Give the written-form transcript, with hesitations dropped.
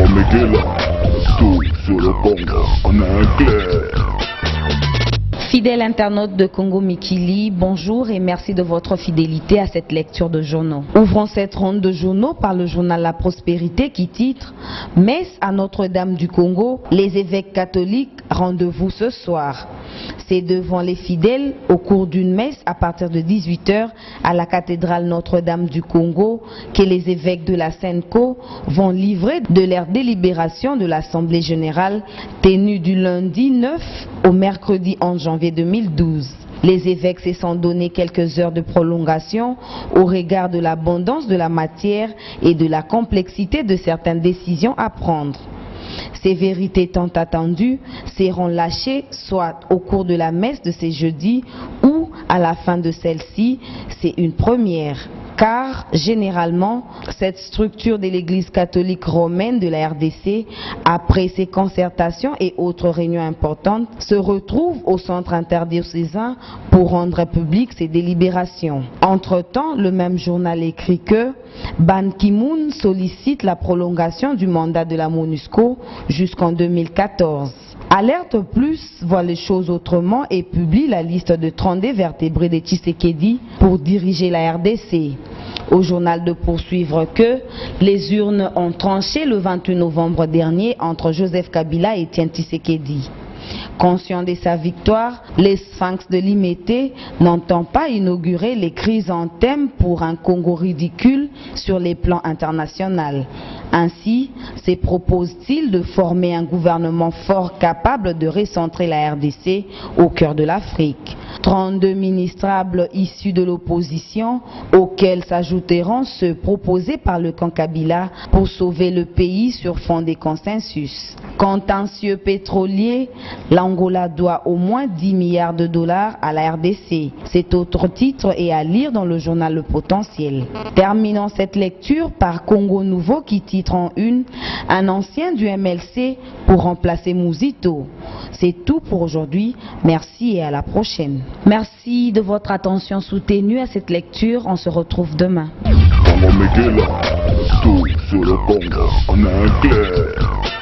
Tout sur le Congo, on a un clair. Fidèles internautes de Congo Mikili, bonjour et merci de votre fidélité à cette lecture de journaux. Ouvrons cette ronde de journaux par le journal La Prospérité qui titre « Messe à Notre-Dame du Congo, les évêques catholiques, rendez-vous ce soir ». C'est devant les fidèles au cours d'une messe à partir de 18 h à la cathédrale Notre-Dame du Congo que les évêques de la SENCO vont livrer de leur délibération de l'Assemblée générale tenue du lundi 9 au mercredi 11 janvier 2012. Les évêques se sont donné quelques heures de prolongation au regard de l'abondance de la matière et de la complexité de certaines décisions à prendre. Ces vérités tant attendues seront lâchées soit au cours de la messe de ce jeudi ou à la fin de celle-ci. C'est une première. Car, généralement, cette structure de l'Église catholique romaine de la RDC, après ses concertations et autres réunions importantes, se retrouve au centre interdiocésain pour rendre publiques ses délibérations. Entre-temps, le même journal écrit que Ban Ki-moon sollicite la prolongation du mandat de la MONUSCO jusqu'en 2014. Alerte Plus voit les choses autrement et publie la liste de 32 vertébrés de Tshisekedi pour diriger la RDC. Au journal de poursuivre que les urnes ont tranché le 28 novembre dernier entre Joseph Kabila et Etienne Tshisekedi. Conscient de sa victoire, les Sphinx de Limete n'entend pas inaugurer les chrysanthèmes pour un Congo ridicule sur les plans internationaux. Ainsi, se propose-t-il de former un gouvernement fort capable de recentrer la RDC au cœur de l'Afrique. 32 ministrables issus de l'opposition, auxquels s'ajouteront ceux proposés par le camp Kabila pour sauver le pays sur fond des consensus. Contentieux pétrolier, l'Angola doit au moins 10 milliards de dollars à la RDC. Cet autre titre est à lire dans le journal Le Potentiel. Terminons cette lecture par Congo Nouveau qui titre en une « Un ancien du MLC pour remplacer Mouzito ». C'est tout pour aujourd'hui. Merci et à la prochaine. Merci de votre attention soutenue à cette lecture. On se retrouve demain. Tout sur le Congo, on a un clair.